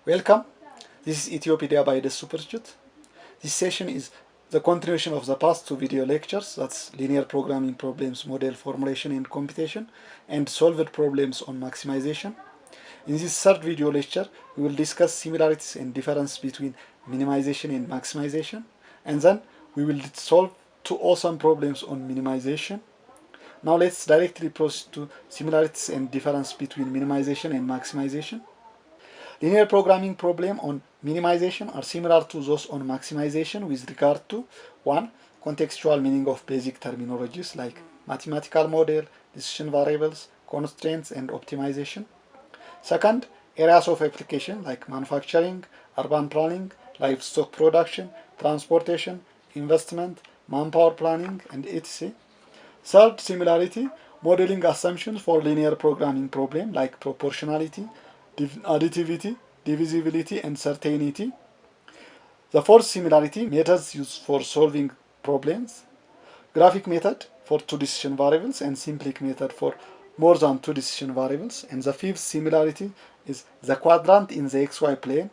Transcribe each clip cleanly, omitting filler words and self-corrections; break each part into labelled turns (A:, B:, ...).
A: Welcome. This is Ethiopedia by the Superchute. This session is the continuation of the past two video lectures, that's linear programming problems, model formulation and computation, and solved problems on maximization. In this third video lecture, we will discuss similarities and difference between minimization and maximization, and then we will solve two awesome problems on minimization. Now let's directly proceed to similarities and difference between minimization and maximization. Linear programming problems on minimization are similar to those on maximization with regard to 1. Contextual meaning of basic terminologies like mathematical model, decision variables, constraints, and optimization. Second, areas of application like manufacturing, urban planning, livestock production, transportation, investment, manpower planning, and etc. Third, similarity, modeling assumptions for linear programming problems like proportionality, additivity, divisibility, and certainty. The fourth similarity, methods used for solving problems, graphic method for two decision variables and simplex method for more than two decision variables. And the fifth similarity is the quadrant in the xy plane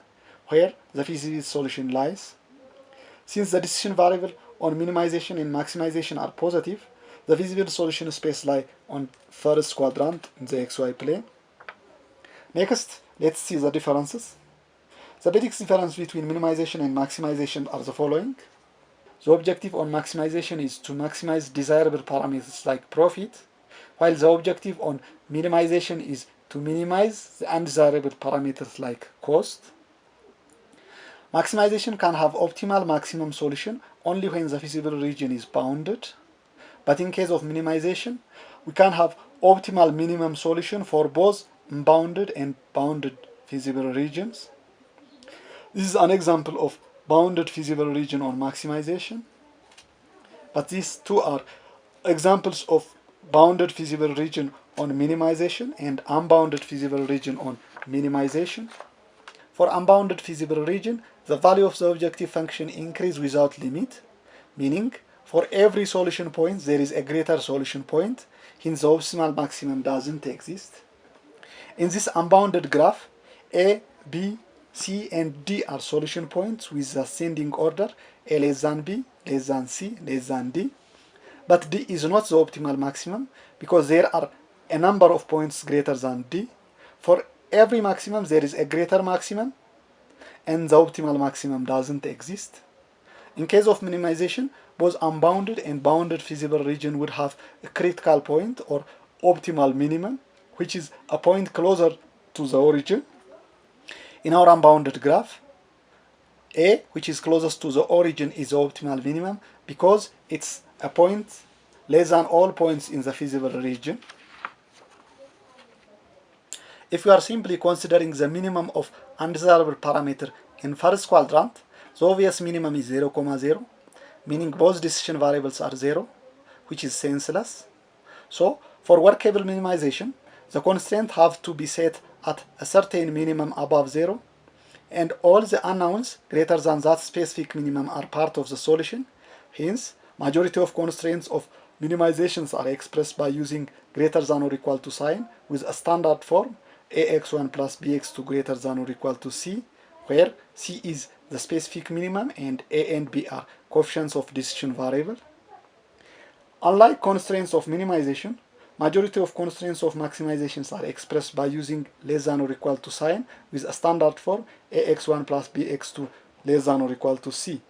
A: where the feasible solution lies. Since the decision variable on minimization and maximization are positive, the feasible solution space lies on first quadrant in the xy plane. Next, let's see the differences. The basic difference between minimization and maximization are the following. The objective on maximization is to maximize desirable parameters like profit, while the objective on minimization is to minimize the undesirable parameters like cost. Maximization can have optimal maximum solution only when the feasible region is bounded, but in case of minimization, we can have optimal minimum solution for both bounded and bounded feasible regions. This is an example of bounded feasible region on maximization, but these two are examples of bounded feasible region on minimization and unbounded feasible region on minimization. For unbounded feasible region, the value of the objective function increases without limit, meaning for every solution point there is a greater solution point, hence the optimal maximum doesn't exist. In this unbounded graph, A, B, C, and D are solution points with the ascending order A less than B, less than C, less than D. But D is not the optimal maximum because there are a number of points greater than D. For every maximum there is a greater maximum and the optimal maximum doesn't exist. In case of minimization, both unbounded and bounded feasible region would have a critical point or optimal minimum, which is a point closer to the origin. In our unbounded graph, A, which is closest to the origin, is the optimal minimum because it's a point less than all points in the feasible region. If we are simply considering the minimum of undesirable parameter in first quadrant, the obvious minimum is 0, 0, meaning both decision variables are 0, which is senseless. So, for workable minimization, the constraints have to be set at a certain minimum above 0, and all the unknowns greater than that specific minimum are part of the solution. Hence, majority of constraints of minimizations are expressed by using greater than or equal to sign with a standard form ax1 plus bx2 greater than or equal to c, where c is the specific minimum and a and b are coefficients of decision variable. Unlike constraints of minimization, majority of constraints of maximizations are expressed by using less than or equal to sign with a standard form ax1 plus bx2 less than or equal to c.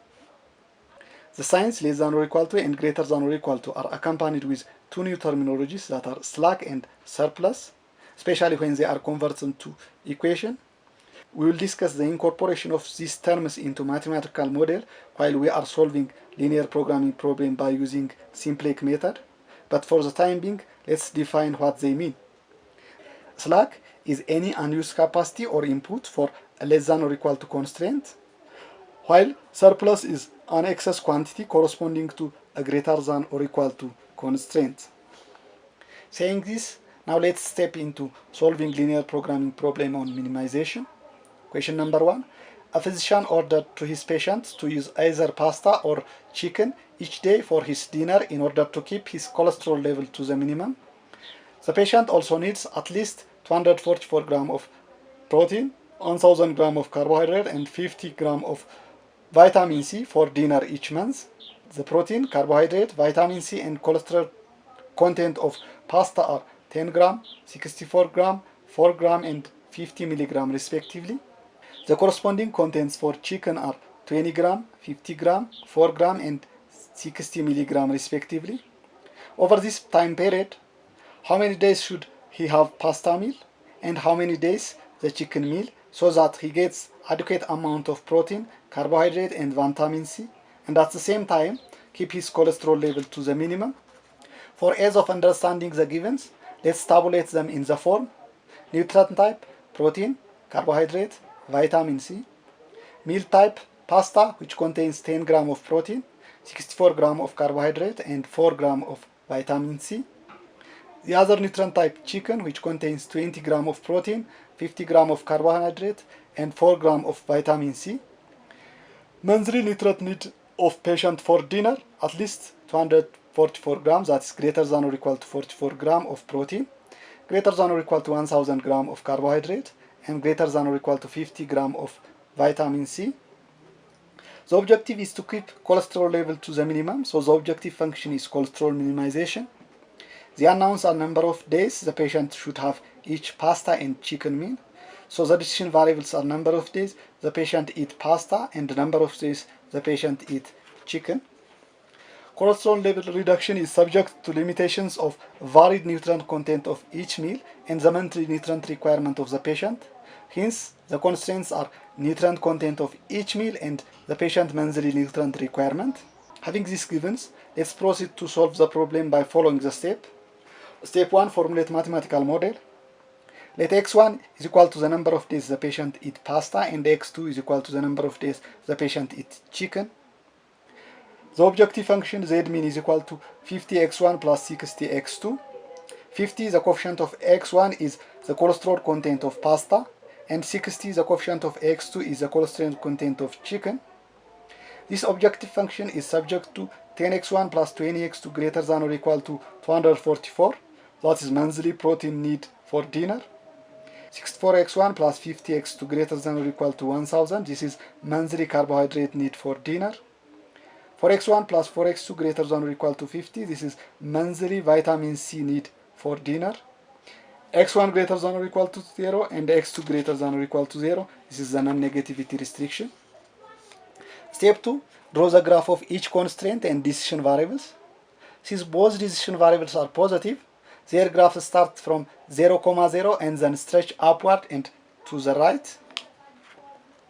A: The signs less than or equal to and greater than or equal to are accompanied with two new terminologies that are slack and surplus, especially when they are converted to equation. We will discuss the incorporation of these terms into mathematical model while we are solving linear programming problem by using simplex method. But for the time being, let's define what they mean. Slack is any unused capacity or input for a less than or equal to constraint, while surplus is an excess quantity corresponding to a greater than or equal to constraint. Saying this, now let's step into solving linear programming problem on minimization. Question number 1. A physician ordered to his patients to use either pasta or chicken each day for his dinner in order to keep his cholesterol level to the minimum. The patient also needs at least 244 grams of protein 1000 gram of carbohydrate and 50 gram of vitamin C for dinner each month. The protein, carbohydrate, vitamin C, and cholesterol content of pasta are 10 gram, 64 gram, 4 gram, and 50 milligram respectively. The corresponding contents for chicken are 20 gram, 50 gram, 4 gram, and 60 milligram respectively. Over this time period, how many days should he have pasta meal and how many days the chicken meal, so that he gets adequate amount of protein, carbohydrate, and vitamin C, and at the same time keep his cholesterol level to the minimum. For ease of understanding the givens, let's tabulate them in the form: nutrient type, protein, carbohydrate, vitamin C; meal type, pasta, which contains 10 gram of protein, 64 gram of carbohydrate, and 4 gram of vitamin C. The other nutrient type, chicken, which contains 20 gram of protein, 50 gram of carbohydrate, and 4 gram of vitamin C. Monthly nutrient need of patient for dinner, at least 244 grams, that is greater than or equal to 44 gram of protein, greater than or equal to 1000 gram of carbohydrate, and greater than or equal to 50 gram of vitamin C. The objective is to keep cholesterol level to the minimum, so the objective function is cholesterol minimization. The unknowns are number of days the patient should have each pasta and chicken meal. So the decision variables are number of days the patient eat pasta and number of days the patient eat chicken. Cholesterol level reduction is subject to limitations of varied nutrient content of each meal and the monthly nutrient requirement of the patient. Hence, the constraints are nutrient content of each meal and the patient monthly nutrient requirement. Having these givens, let's proceed to solve the problem by following the step. Step 1, formulate mathematical model. Let x1 is equal to the number of days the patient eat pasta and x2 is equal to the number of days the patient eat chicken. The objective function z-mean is equal to 50x1 plus 60x2. 50, the coefficient of x1 is the cholesterol content of pasta, and 60, the coefficient of x2 is the cholesterol content of chicken. This objective function is subject to 10x1 plus 20x2 greater than or equal to 244, that is monthly protein need for dinner. 64x1 plus 50x2 greater than or equal to 1000, this is monthly carbohydrate need for dinner. 4x1 plus 4x2 greater than or equal to 50, this is monthly vitamin C need for dinner. x1 greater than or equal to 0 and x2 greater than or equal to 0, this is the non-negativity restriction. Step 2, draw the graph of each constraint and decision variables. Since both decision variables are positive, their graph starts from 0, 0 and then stretch upward and to the right.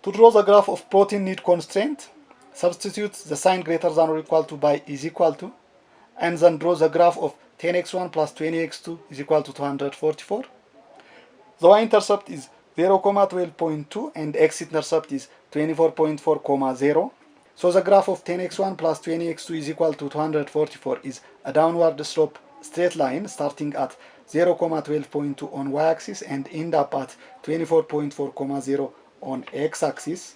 A: To draw the graph of protein need constraint, substitute the sign greater than or equal to by is equal to, and then draw the graph of 10x1 plus 20x2 is equal to 244. The y-intercept is 0, 12.2 and x-intercept is 24.4, 0. So the graph of 10x1 plus 20x2 is equal to 244 is a downward slope straight line starting at 0, 12.2 on y-axis and end up at 24.4, 0 on x-axis.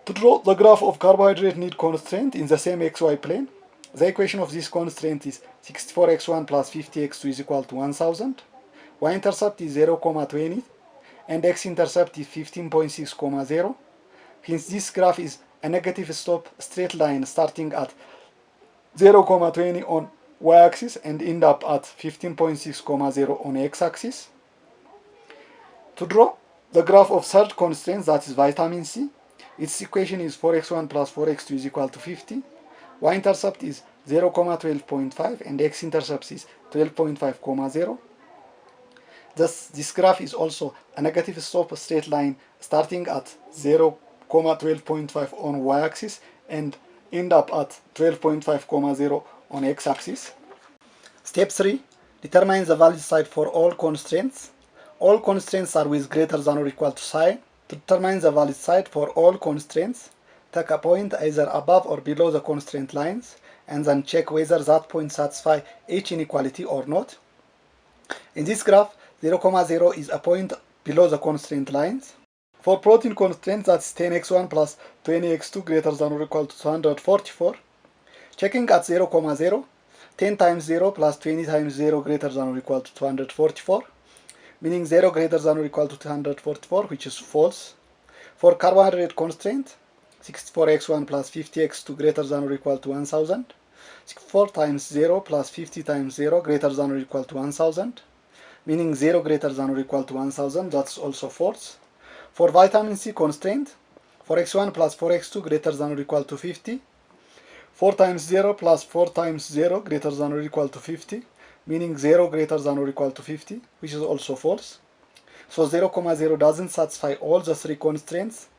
A: To draw the graph of carbohydrate need constraint in the same xy plane, the equation of this constraint is 64x1 plus 50x2 is equal to 1000. Y-intercept is 0, 20 and x-intercept is 15.6, 0. Hence this graph is a negative slope straight line starting at 0, 20 on y-axis and end up at 15.6, 0 on x-axis. To draw the graph of third constraint, that is vitamin C, its equation is 4x1 plus 4x2 is equal to 50. Y-intercept is 0, 12.5 and x-intercept is 12.5, 0. Thus, this graph is also a negative slope straight line starting at 0, 12.5 on y-axis and end up at 12.5, 0 on x-axis. Step 3. Determine the valid side for all constraints. All constraints are with greater than or equal to sign. To determine the valid side for all constraints, take a point either above or below the constraint lines and then check whether that point satisfies each inequality or not. In this graph, 0, 0 is a point below the constraint lines. For protein constraint, that's 10x1 plus 20x2 greater than or equal to 244. Checking at 0, 0, 10 times 0 plus 20 times 0 greater than or equal to 244. meaning 0 greater than or equal to 244, which is false. For carbohydrate constraint, 64x1 plus 50x2 greater than or equal to 1000. 64 times 0 plus 50 times 0 greater than or equal to 1000, meaning 0 greater than or equal to 1000, that's also false. For vitamin C constraint, 4x1 plus 4x2 greater than or equal to 50. 4 times 0 plus 4 times 0 greater than or equal to 50, meaning 0 greater than or equal to 50, which is also false. So 0, 0 doesn't satisfy all the three constraints.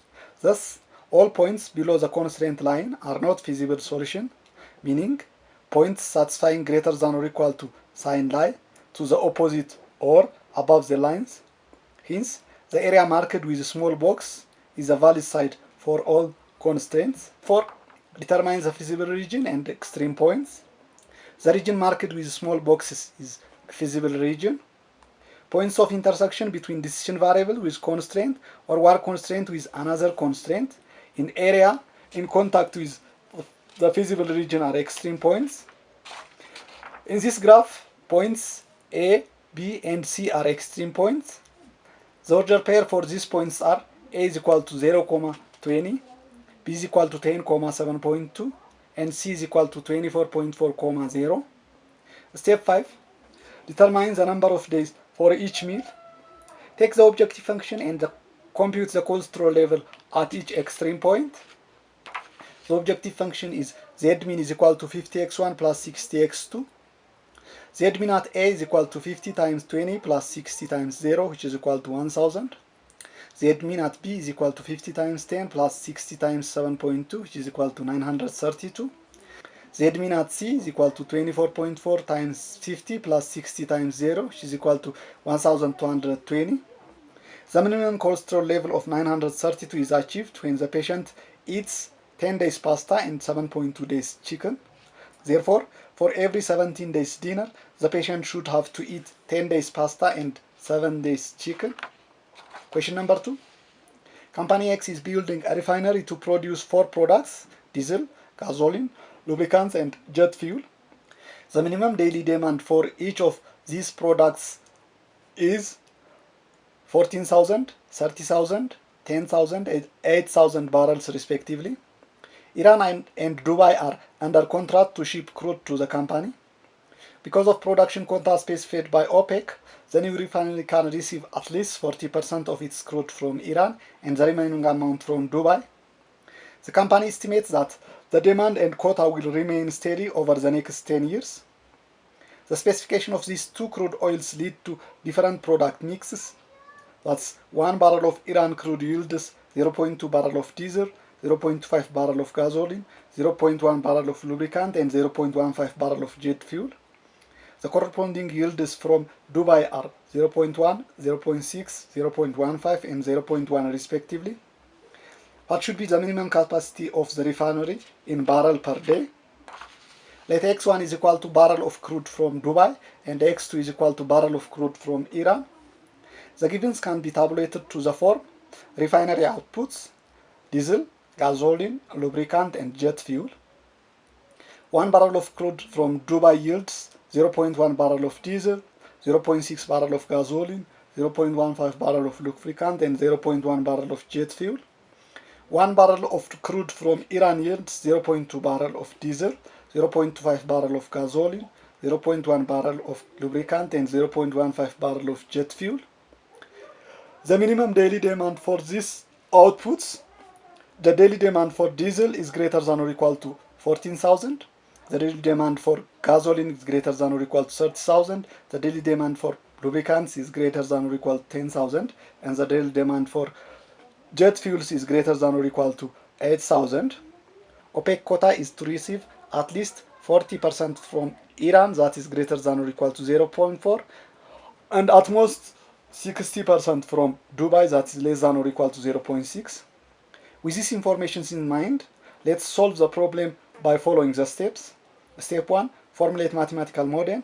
A: Thus, all points below the constraint line are not feasible solution, meaning points satisfying greater than or equal to sign lie to the opposite or above the lines. Hence, the area marked with a small box is a valid site for all constraints. 4. Determine the feasible region and extreme points. The region marked with small boxes is feasible region. Points of intersection between decision variable with constraint or one constraint with another constraint in area in contact with the feasible region are extreme points. In this graph, points A, B, and C are extreme points. The order pair for these points are A is equal to 0, 20, B is equal to 10, 7.2, and C is equal to 24.4, 0. Step 5. Determine the number of days for each meal. Take the objective function and compute the cholesterol level at each extreme point. The objective function is Z-min is equal to 50x1 plus 60x2. Z-min at A is equal to 50 times 20 plus 60 times 0, which is equal to 1000. Z-min at B is equal to 50 times 10 plus 60 times 7.2, which is equal to 932. Z-min at C is equal to 24.4 times 50 plus 60 times 0, which is equal to 1220. The minimum cholesterol level of 932 is achieved when the patient eats 10 days pasta and 7.2 days chicken. Therefore, for every 17 days dinner, the patient should have to eat 10 days pasta and 7 days chicken. Question number 2. Company X is building a refinery to produce 4 products: diesel, gasoline, lubricants, and jet fuel. The minimum daily demand for each of these products is 14,000, 30,000, 10,000, and 8,000 barrels respectively. Iran and Dubai are under contract to ship crude to the company. Because of production quota specified by OPEC, the new refinery can receive at least 40% of its crude from Iran and the remaining amount from Dubai. The company estimates that the demand and quota will remain steady over the next 10 years. The specification of these two crude oils lead to different product mixes. That's 1 barrel of Iran crude yields 0.2 barrel of diesel, 0.5 barrel of gasoline, 0.1 barrel of lubricant, and 0.15 barrel of jet fuel. The corresponding yields from Dubai are 0.1, 0.6, 0.15, and 0.1 respectively. What should be the minimum capacity of the refinery in barrel per day? Let X1 is equal to barrel of crude from Dubai and X2 is equal to barrel of crude from Iran. The givens can be tabulated to the form: refinery outputs, diesel, gasoline, lubricant, and jet fuel. 1 barrel of crude from Dubai yields 0.1 barrel of diesel, 0.6 barrel of gasoline, 0.15 barrel of lubricant, and 0.1 barrel of jet fuel. 1 barrel of crude from Iran yields 0.2 barrel of diesel, 0.5 barrel of gasoline, 0.1 barrel of lubricant, and 0.15 barrel of jet fuel. The minimum daily demand for these outputs: the daily demand for diesel is greater than or equal to 14,000. The daily demand for gasoline is greater than or equal to 30,000. The daily demand for lubricants is greater than or equal to 10,000. And the daily demand for jet fuels is greater than or equal to 8,000. OPEC quota is to receive at least 40% from Iran, that is greater than or equal to 0.4, and at most 60% from Dubai, that is less than or equal to 0.6. With these information in mind, let's solve the problem by following the steps. Step 1. Formulate mathematical model.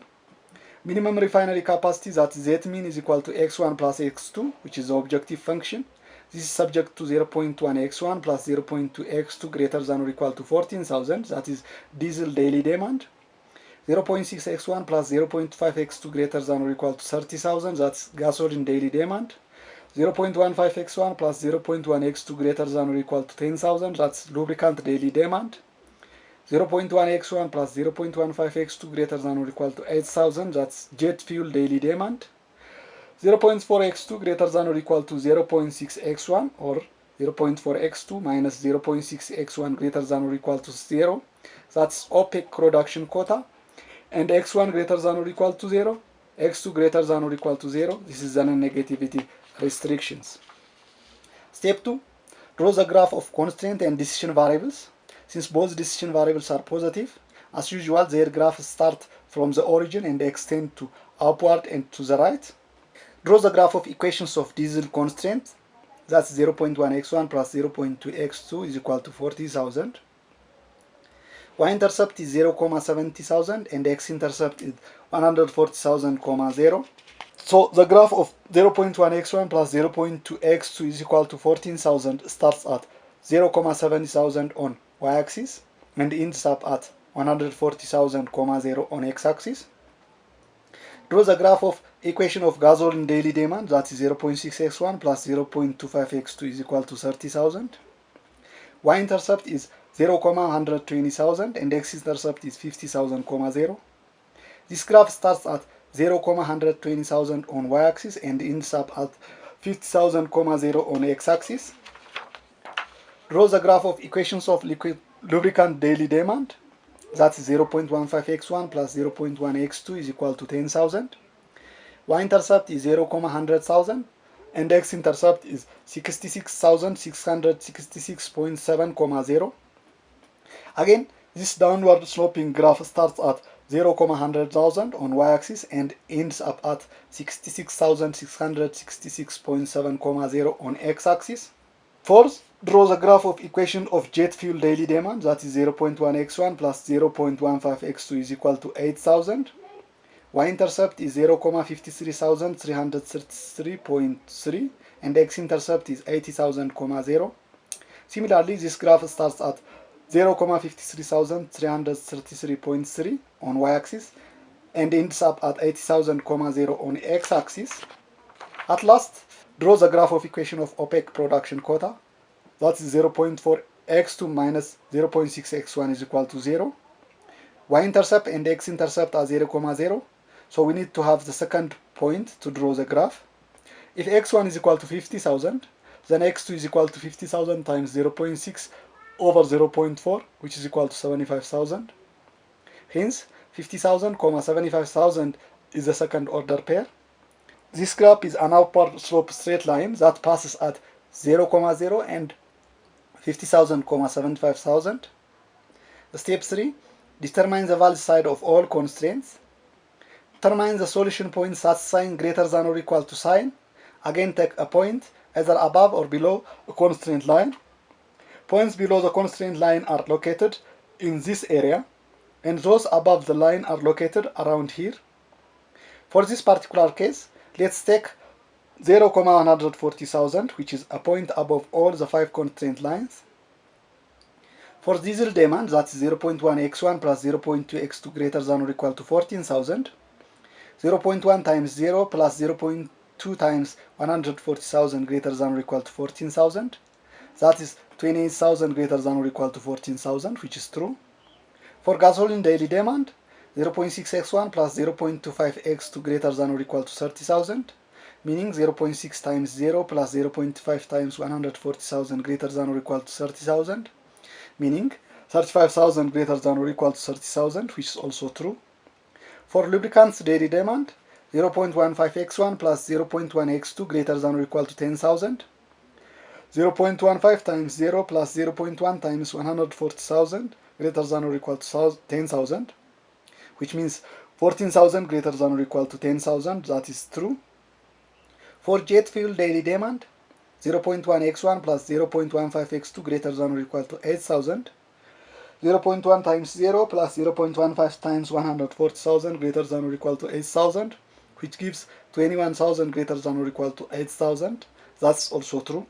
A: Minimum refinery capacity, that Z-min, is equal to x1 plus x2, which is the objective function. This is subject to 0.1 x1 plus 0.2 x2 greater than or equal to 14,000, that is diesel daily demand. 0.6x1 plus 0.5x2 greater than or equal to 30,000, that's gasoline daily demand. 0.15x1 plus 0.1x2 greater than or equal to 10,000, that's lubricant daily demand. 0.1x1 plus 0.15x2 greater than or equal to 8,000, that's jet fuel daily demand. 0.4x2 greater than or equal to 0.6x1 or 0.4x2 minus 0.6x1 greater than or equal to 0, that's OPEC production quota. And x1 greater than or equal to 0, x2 greater than or equal to 0, this is the non-negativity restrictions. Step 2, draw the graph of constraint and decision variables. Since both decision variables are positive, as usual their graphs start from the origin and extend to upward and to the right. Draw the graph of equations of diesel constraint, that's 0.1x1 plus 0.2x2 is equal to 40,000. Y-intercept is 0,70,000 and x-intercept is 140,000, 0. So the graph of 0.1x1 plus 0.2x2 is equal to 14,000 starts at 0,70,000 on y-axis and ends up at 140,000, 0 on x-axis. Draw the graph of equation of gasoline daily demand, that is 0.6x1 plus 0.25x2 is equal to 30,000. Y-intercept is 0,120,000 and x-intercept is 50,000, 0. This graph starts at 0,120,000 on y-axis and ends up at 50,000, 0 on x-axis. Draw the graph of equations of liquid lubricant daily demand, that is 0.15x1 plus 0.1x2 is equal to 10,000. Y-intercept is 0,100,000 and x-intercept is 66,666.7, 0. Again, this downward sloping graph starts at 0,100,000 on y-axis and ends up at 66,666.7, 0 on x-axis. Fourth, draw the graph of equation of jet fuel daily demand, that is 0.1x1 plus 0.15x2 is equal to 8,000. Y-intercept is 0,53,333.3 and x-intercept is 80,000, 0. Similarly, this graph starts at 0,53,333.3 on y-axis and ends up at 80,000, 0 on x-axis. At last, draw the graph of equation of OPEC production quota, that is 0.4x2 minus 0.6x1 is equal to 0. Y-intercept and x-intercept are 0, 0, so we need to have the second point to draw the graph. If x1 is equal to 50,000, then x2 is equal to 50,000 times 0.6 over 0.4, which is equal to 75,000. Hence, 50,000, 75,000 is the second order pair. This graph is an upward slope straight line that passes at 0, 0 and 50,000, 75,000. Step 3, determine the value side of all constraints. Determine the solution point satisfying greater than or equal to sign. Again, take a point either above or below a constraint line. Points below the constraint line are located in this area, and those above the line are located around here. For this particular case, let's take 0,140,000, which is a point above all the 5 constraint lines. For diesel demand, that's 0.1x1 plus 0.2x2 greater than or equal to 14,000. 0.1 times 0 plus 0.2 times 140,000 greater than or equal to 14,000. That is 28,000 greater than or equal to 14,000, which is true. For gasoline daily demand, 0.6x1 plus 0.25x2 greater than or equal to 30,000, meaning 0.6 times 0 plus 0.5 times 140,000 greater than or equal to 30,000, meaning 35,000 greater than or equal to 30,000, which is also true. For lubricants daily demand, 0.15x1 plus 0.1x2 greater than or equal to 10,000, 0.15 times 0 plus 0.1 times 140,000 greater than or equal to 10,000, which means 14,000 greater than or equal to 10,000, that is true. For jet fuel daily demand, 0.1x1 plus 0.15x2 greater than or equal to 8,000, 0.1 times 0 plus 0.15 times 140,000 greater than or equal to 8,000, which gives 21,000 greater than or equal to 8,000, that's also true.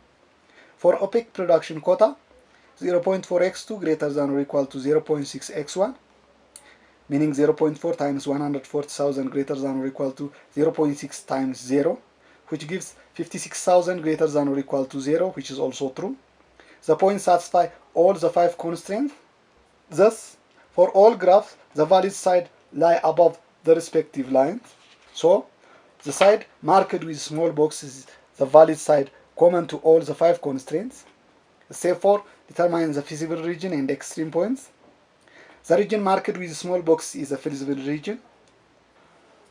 A: For OPEC production quota, 0.4x2 greater than or equal to 0.6x1, meaning 0.4 times 140,000 greater than or equal to 0.6 times 0, which gives 56,000 greater than or equal to 0, which is also true. The points satisfy all the 5 constraints. Thus, for all graphs, the valid side lie above the respective lines. So, the side marked with small boxes is the valid side common to all the 5 constraints. Step 4 determines the feasible region and extreme points. The region marked with small box is a feasible region.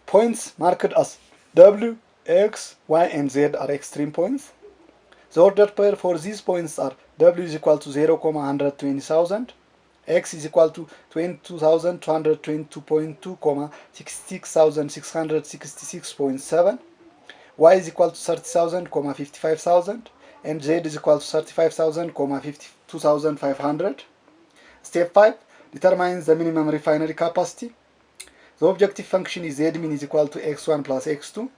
A: Points marked as W, X, Y, and Z are extreme points. The ordered pair for these points are W is equal to 0, 120,000, X is equal to 22,222.2, 66,666.7, Y is equal to 30,000, 55,000, and Z is equal to 35,000, 52,500. Step 5 determines the minimum refinery capacity. The objective function is Zmin is equal to x1 plus x2.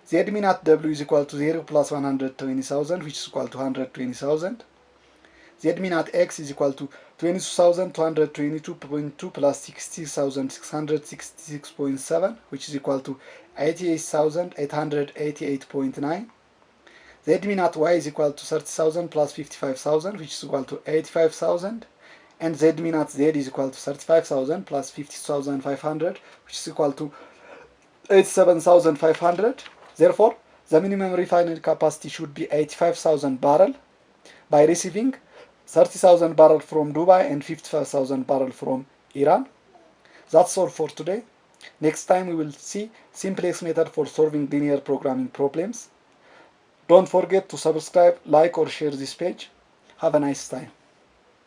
A: Zmin at W is equal to 0 plus 120,000, which is equal to 120,000. Zmin at X is equal to 22,222.2 plus 60,666.7, which is equal to 88,888.9. Zmin at Y is equal to 30,000 plus 55,000, which is equal to 85,000. And Zmin at Z is equal to 35,000 plus 50,500, which is equal to 87,500. Therefore, the minimum refinery capacity should be 85,000 barrel by receiving 30,000 barrel from Dubai and 55,000 barrel from Iran. That's all for today. Next time we will see simplex method for solving linear programming problems. Don't forget to subscribe, like or share this page. Have a nice time.